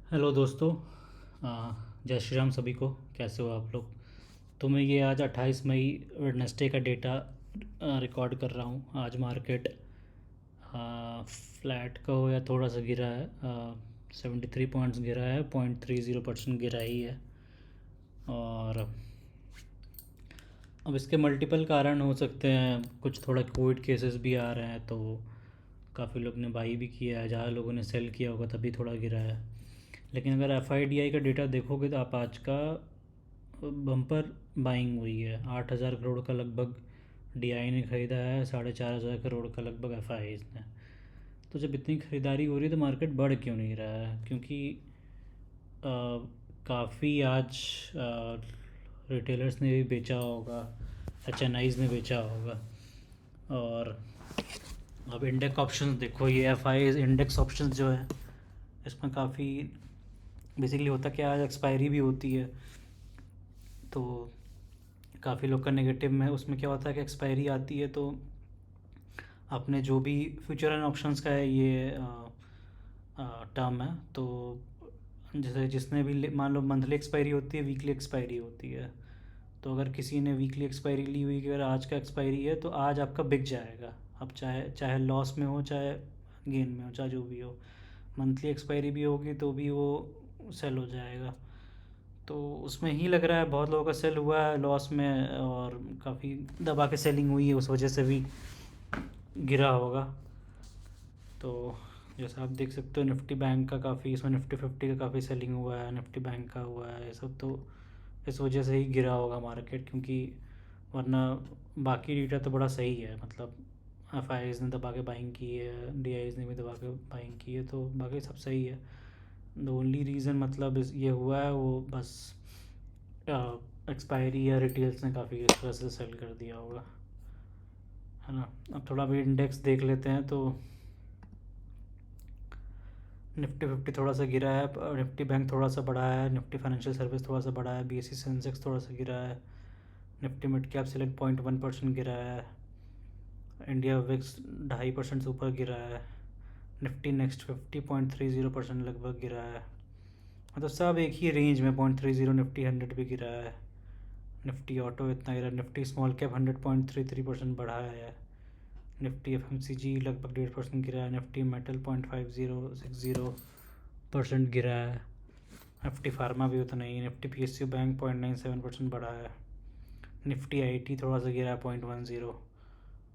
Hello दोस्तों। जय श्री राम सभी को। कैसे हो आप लोग? तो मैं ये आज 28 मई वेडनेसडे का डेटा रिकॉर्ड कर रहा हूँ। आज मार्केट फ्लैट का हो या थोड़ा सा गिरा है। 73 पॉइंट्स गिरा है, 0.30% गिरा ही है। और अब इसके मल्टीपल कारण हो सकते हैं। कुछ थोड़ा कोविड केसेस भी आ रहे हैं, तो काफ़ी लोग ने बाई भी किया है। ज़्यादा लोगों ने सेल किया होगा तभी थोड़ा गिरा है। लेकिन अगर एफ का डेटा देखोगे तो आप आज का बम्पर बाइंग हुई है। 8,000 करोड़ का लगभग ने ख़रीदा है, 4,500 करोड़ का लगभग एफ ने। तो जब इतनी ख़रीदारी हो रही है तो मार्केट बढ़ क्यों नहीं रहा है? क्योंकि काफ़ी आज रिटेलर्स ने भी बेचा होगा, एच ने बेचा होगा। और अब इंडेक्स ऑप्शंस देखो, ये इंडेक्स ऑप्शंस जो है इसमें काफ़ी बेसिकली होता क्या है, आज एक्सपायरी भी होती है। तो काफ़ी लोग का नेगेटिव में उसमें क्या होता है कि एक्सपायरी आती है तो आपने जो भी फ्यूचर एंड ऑप्शंस का है ये टर्म है, तो जैसे जिसने भी मान लो मंथली एक्सपायरी होती है, वीकली एक्सपायरी होती है। तो अगर किसी ने वीकली एक्सपायरी ली हुई, अगर आज का एक्सपायरी है तो आज आपका बिक जाएगा। अब चाहे चाहे लॉस में हो, चाहे गेन में हो, चाहे जो भी हो। मंथली एक्सपायरी भी होगी तो भी वो सेल हो जाएगा। तो उसमें ही लग रहा है बहुत लोगों का सेल हुआ है लॉस में, और काफ़ी दबा के सेलिंग हुई है, उस वजह से भी गिरा होगा। तो जैसा आप देख सकते हो, निफ्टी बैंक का काफ़ी, इसमें निफ्टी 50 का काफ़ी सेलिंग हुआ है, निफ्टी बैंक का हुआ है, ये सब तो इस वजह से ही गिरा होगा मार्केट। क्योंकि वरना बाकी डेटा तो बड़ा सही है। मतलब एफ ने दबा के बाइंग की है, डी ने भी दबा के बाइंग की है, तो बाकी सब सही है। द ओनली रीज़न मतलब ये हुआ है वो बस एक्सपायरी या रिटेल्स ने काफ़ी इस तरह से सेल कर दिया होगा, है ना। अब थोड़ा भी इंडेक्स देख लेते हैं तो निफ्टी 50 थोड़ा सा गिरा है, निफ्टी बैंक थोड़ा सा बढ़ा है, निफ्टी फाइनेंशियल सर्विस थोड़ा सा बढ़ा है, BSE सेंसेक्स थोड़ा सा गिरा है, निफ्टी मिड कैप सिलेक्ट 0.1% गिरा है, इंडिया विक्स 2.5% से ऊपर गिरा है, निफ्टी नेक्स्ट 50.30% लगभग गिरा है। मतलब सब एक ही रेंज में 0.30, निफ्टी 100 भी गिरा है, निफ्टी ऑटो इतना गिरा, निफ्टी स्मॉल कैप 100.33% बढ़ा है, निफ्टी FMCG लगभग 1.5% गिरा है, निफ्टी मेटल 0.5060% गिरा है, निफ्टी फार्मा भी उतना ही, निफ्टी PSU बैंक 0.97% बढ़ा है, निफ्टी IT थोड़ा सा गिरा है 0.10,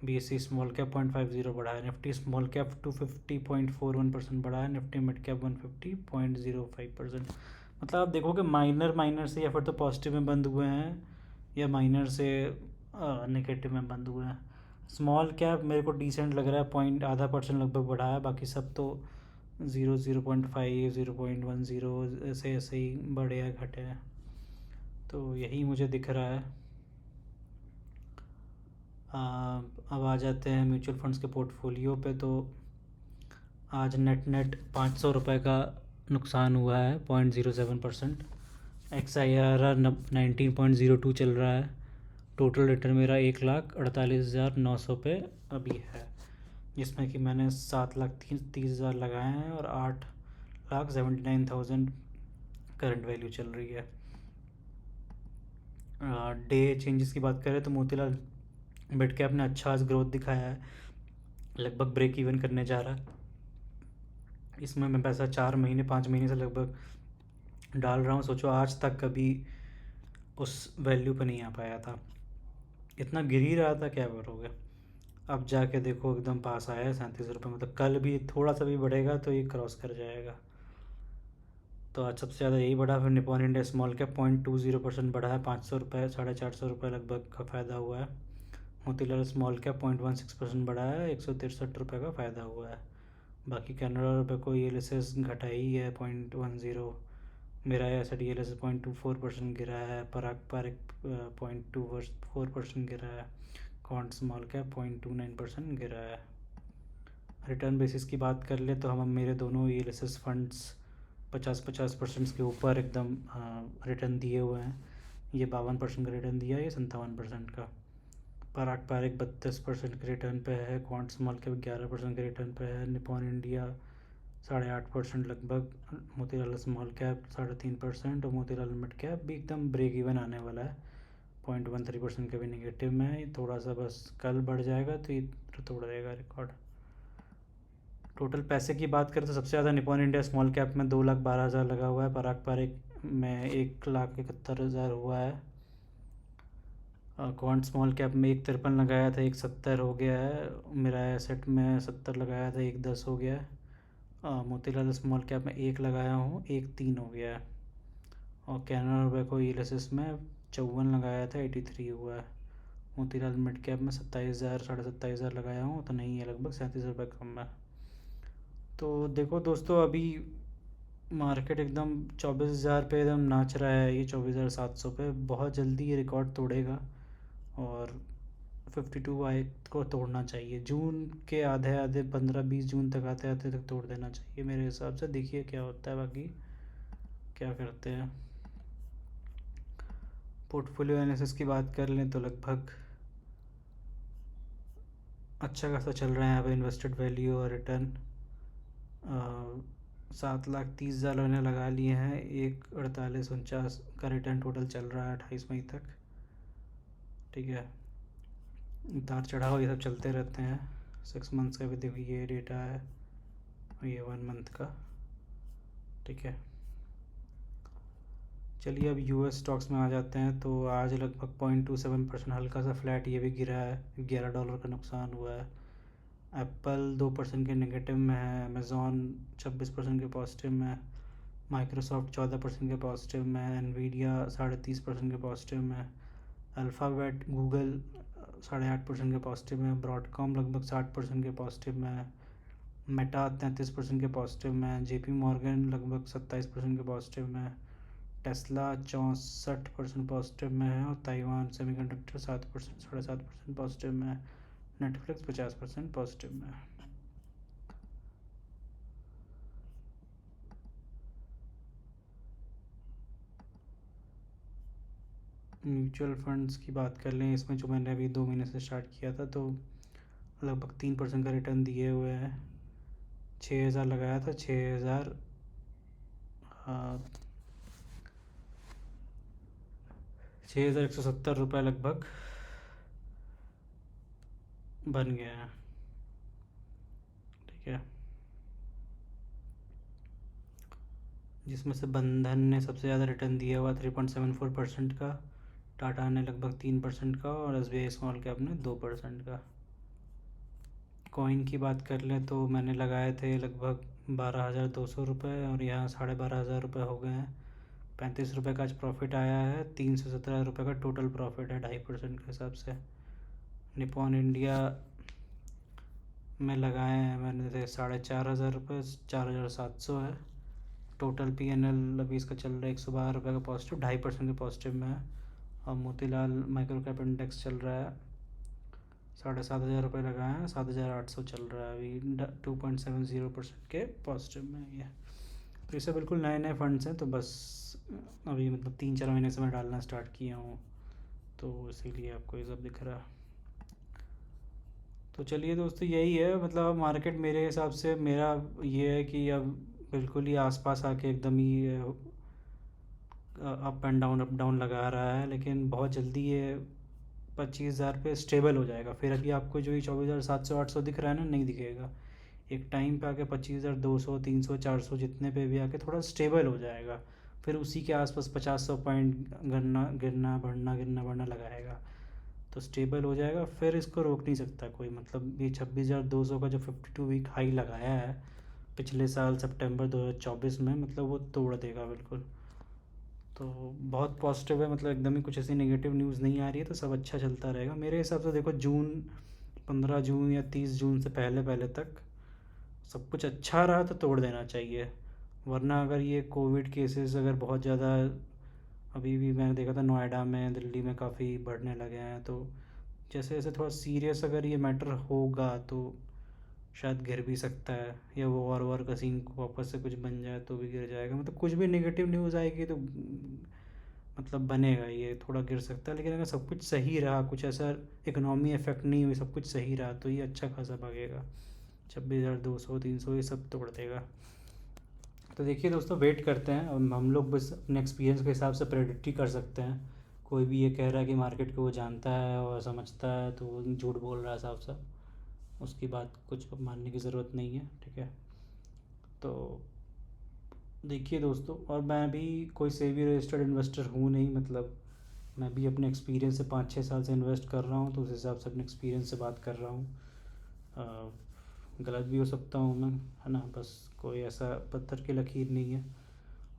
BSE स्मॉल कैप 0.50 बढ़ा है, निफ्टी स्मॉल कैप 250.41% बढ़ा है, निफ्टी मिड कैप 150.05%। मतलब आप देखो कि माइनर माइनर से या फिर तो पॉजिटिव में बंद हुए हैं या माइनर से नेगेटिव में बंद हुए हैं। स्मॉल कैप मेरे को डिसेंट लग रहा है, 0.5% लगभग बढ़ा है, बाकी सब तो 0.5 0.10 ऐसे ऐसे ही बढ़े या घटे हैं। तो यही मुझे दिख रहा है। अब आ जाते हैं म्यूचुअल फंड्स के पोर्टफोलियो पे। तो आज नेट नेट 500 रुपये का नुकसान हुआ है, 0.07%। XIRR 19.02 चल रहा है। टोटल रिटर्न मेरा 1,48,900 पे अभी है, जिसमें कि मैंने 7,30,000 लगाए हैं और 8,79,000 करंट वैल्यू चल रही है। डे चेंजेस की बात करें तो मोतीलाल मिड कैप ने अच्छा आज ग्रोथ दिखाया है, लगभग ब्रेक इवन करने जा रहा है। इसमें मैं पैसा 4 महीने 5 महीने से लगभग डाल रहा हूँ। सोचो आज तक कभी उस वैल्यू पर नहीं आ पाया था, इतना गिर ही रहा था, क्या करोगे। अब जाके देखो एकदम पास आया है 37 रुपये। मतलब कल भी थोड़ा सा भी बढ़ेगा तो ये क्रॉस कर जाएगा। तो आज सबसे ज़्यादा यही बढ़ा। फिर निपॉन इंडिया स्मॉल कैप 0.20% बढ़ा है, 500 रुपये 450 रुपये लगभग का फ़ायदा हुआ है। मोतीलाल स्मॉल कैप 0.16% बढ़ा है, 163 रुपये का फ़ायदा हुआ है। बाकी कैनरा रुपये को ELSS घटाई है 0.10। मेरा ऐसा DLS 0.24% गिरा है, पराग पारिक 0.24% गिरा है, कॉन्ट स्मॉल कैप 0.29% गिरा है। रिटर्न बेसिस की बात कर ले तो हम मेरे दोनों ELSS फंड्स 50% के ऊपर एकदम रिटर्न दिए हुए हैं। ये 52% का रिटर्न दिया है, ये 57% का। पराग पारिक 32% के रिटर्न पे है, क्वांट स्मॉल कैप 11% के रिटर्न पे है, निपॉन इंडिया 8.5% लगभग। मोतीलाल स्मॉल कैप 3.5% और मोतीलाल मिड कैप भी एकदम ब्रेक इवन आने वाला है, 0.13% के भी नेगेटिव में है। थोड़ा सा बस कल बढ़ जाएगा तो ये तोड़ देगा रिकॉर्ड। टोटल पैसे की बात करें तो सबसे ज़्यादा निपॉन इंडिया स्मॉल कैप में 2,12,000 लगा हुआ है, पराग पारिक में 1,71,000 हुआ है। क्वांट स्मॉल कैप में 1,53 लगाया था, 1,70 हो गया है। मेरा एसेट में 70 लगाया था, 1,10 हो गया है। मोतीलाल स्मॉल कैप में 1 लगाया हूँ, 1,3 हो गया है। और कैनरा रोबेको यूलिसिस में 54 लगाया था, 83 हुआ है। मोतीलाल मिड कैप में 27,000 27,500 लगाया हूँ तो नहीं है, लगभग 37 रुपये कम है। तो देखो दोस्तों, अभी मार्केट एकदम 24,000 पे एकदम नाच रहा है, ये 24,700 पे बहुत जल्दी ये रिकॉर्ड तोड़ेगा और 52 आई को तोड़ना चाहिए। जून के आधे आधे 15-20 जून तक आते आते तक तोड़ देना चाहिए मेरे हिसाब से। देखिए क्या होता है, बाकी क्या करते हैं। पोर्टफोलियो एनालिसिस की बात कर लें तो लगभग अच्छा खासा चल रहा है यहाँ पे। इन्वेस्टेड वैल्यू और रिटर्न 7,30,000 उन्होंने लगा लिए हैं, 1,48,49 का रिटर्न टोटल चल रहा है 28 मई तक। ठीक है, उतार चढ़ाव ये सब चलते रहते हैं। 6 मंथ्स का भी देखो ये डेटा है और ये 1 मंथ का। ठीक है, चलिए अब यूएस स्टॉक्स में आ जाते हैं। तो आज लगभग 0.27% हल्का सा फ्लैट ये भी गिरा है, $11 का नुकसान हुआ है। एप्पल 2% के नेगेटिव में है, अमेज़ॉन 26% के पॉजिटिव में है, माइक्रोसॉफ्ट 14% के पॉजिटिव में है, एनवीडिया 30.5% के पॉजिटिव में है, अल्फ़ाबेट गूगल 8.5% के पॉजिटिव में है, ब्रॉडकॉम लगभग 60% के पॉजिटिव में है, मेटा 33% के पॉजिटिव में है, जेपी मॉर्गन लगभग 27% के पॉजिटिव में है, टेस्ला 64% पॉजिटिव में है और ताइवान सेमीकंडक्टर 7% 7.5% पॉजिटिव में है, नेटफ्लिक्स 50% पॉजिटिव में है। म्यूचुअल फंड्स की बात कर लें, इसमें जो मैंने अभी 2 महीने से स्टार्ट किया था तो लगभग 3% का रिटर्न दिए हुए हैं। 6,000 लगाया था, 6,000 6,170 रुपये लगभग बन गया है। ठीक है, जिसमें से बंधन ने सबसे ज़्यादा रिटर्न दिया हुआ 3.74% का, टाटा ने लगभग 3% का और एसबीआई स्मॉल कैप ने 2% का। कॉइन की बात कर लें तो मैंने लगाए थे लगभग 12,200 रुपये और यहाँ 12,500 रुपये हो गए हैं। 35 रुपये का आज प्रॉफिट आया है, 317 रुपये का टोटल प्रॉफिट है 2.5% के हिसाब से। निपॉन इंडिया में लगाए हैं मैंने थे 4,500 रुपये, 4,700 है टोटल। PNL अभी इसका चल रहा है 112 रुपये का पॉजिटिव, 2.5% के पॉजिटिव में है। और मोतीलाल माइक्रो कैप इंडेक्स चल रहा है 7,500 रुपये लगाए हैं, 7,800 चल रहा है अभी, 2.70% के पॉजिटिव में ये। तो ये सब बिल्कुल नए नए फंड्स हैं, तो बस अभी मतलब 3-4 महीने से मैं डालना स्टार्ट किया हूँ, तो इसीलिए आपको ये सब दिख रहा है। तो चलिए दोस्तों, यही है मतलब मार्केट मेरे हिसाब से मेरा ये है कि अब बिल्कुल ही आसपास आके एकदम ही अप डाउन लगा रहा है, लेकिन बहुत जल्दी ये 25,000 पे स्टेबल हो जाएगा। फिर अभी आपको जो ये 24,700-800 दिख रहा है ना, नहीं दिखेगा। एक टाइम पे आके 25,200 300 400 जितने पे भी आके थोड़ा स्टेबल हो जाएगा। फिर उसी के आसपास 50-100 पॉइंट गिरना बढ़ना लगाएगा तो स्टेबल हो जाएगा। फिर इसको रोक नहीं सकता कोई, मतलब ये 26,200 का जो 52 वीक हाई लगाया है पिछले साल सितंबर 2024 में, मतलब वो तोड़ देगा बिल्कुल। तो बहुत पॉजिटिव है, मतलब एकदम ही कुछ ऐसी नेगेटिव न्यूज़ नहीं आ रही है, तो सब अच्छा चलता रहेगा मेरे हिसाब से। देखो जून 15 जून या 30 जून से पहले पहले तक सब कुछ अच्छा रहा तो तोड़ देना चाहिए, वरना अगर ये कोविड केसेस अगर बहुत ज़्यादा, अभी भी मैंने देखा था नोएडा में दिल्ली में काफ़ी बढ़ने लगे हैं, तो जैसे जैसे थोड़ा सीरियस अगर ये मैटर होगा तो शायद गिर भी सकता है, या वो वॉर का सीन वापस से कुछ बन जाए तो भी गिर जाएगा। मतलब कुछ भी नेगेटिव न्यूज़ आएगी तो मतलब बनेगा, ये थोड़ा गिर सकता है। लेकिन अगर सब कुछ सही रहा, कुछ ऐसा इकोनॉमी इफेक्ट नहीं हुई, सब कुछ सही रहा, तो ये अच्छा खासा भागेगा। 26,200 300 ये सब तोड़ देगा। तो देखिए दोस्तों, वेट करते हैं। हम लोग बस अपने एक्सपीरियंस के हिसाब से प्रेडिक्ट ही कर सकते हैं। कोई भी ये कह रहा है कि मार्केट को वो जानता है और समझता है तो वो झूठ बोल रहा है साफ साफ। उसकी बात कुछ मानने की ज़रूरत नहीं है, ठीक है। तो देखिए दोस्तों, और मैं भी कोई सेबी रजिस्टर्ड इन्वेस्टर हूँ नहीं, मतलब मैं भी अपने एक्सपीरियंस से 5-6 साल से इन्वेस्ट कर रहा हूँ, तो उस हिसाब से अपने एक्सपीरियंस से बात कर रहा हूँ। गलत भी हो सकता हूँ मैं, है ना। बस कोई ऐसा पत्थर की लकीर नहीं है।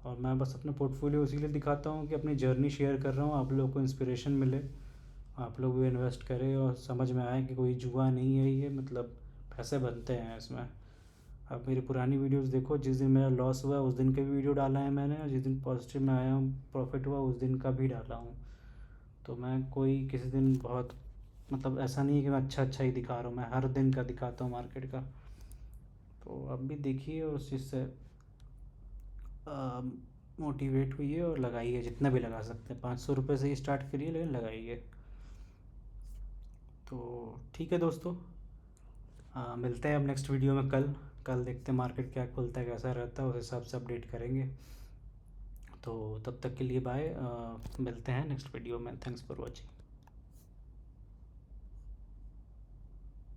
और मैं बस अपना पोर्टफोलियो इसीलिए दिखाता हूँ कि अपनी जर्नी शेयर कर रहा हूँ, आप लोगों को इंस्पिरेशन मिले, आप लोग भी इन्वेस्ट करें और समझ में आए कि कोई जुआ नहीं है ये, मतलब पैसे बनते हैं इसमें। आप मेरी पुरानी वीडियोस देखो, जिस दिन मेरा लॉस हुआ उस दिन का भी वीडियो डाला है मैंने, और जिस दिन पॉजिटिव में आया हूँ प्रॉफिट हुआ उस दिन का भी डाला हूँ। तो मैं कोई किसी दिन बहुत, मतलब ऐसा नहीं है कि मैं अच्छा अच्छा ही दिखा रहा हूँ, मैं हर दिन का दिखाता हूँ मार्केट का। तो अब भी देखिए और उस चीज़ से मोटिवेट हुई है और लगाइए, जितना भी लगा सकते हैं। 500 रुपये से ही स्टार्ट करिए, लेकिन लगाइए। तो ठीक है दोस्तों, मिलते हैं अब नेक्स्ट वीडियो में कल। कल देखते हैं मार्केट क्या खुलता है, कैसा रहता है, उस हिसाब से अपडेट करेंगे। तो तब तक के लिए बाय, मिलते हैं नेक्स्ट वीडियो में। Thanks for watching.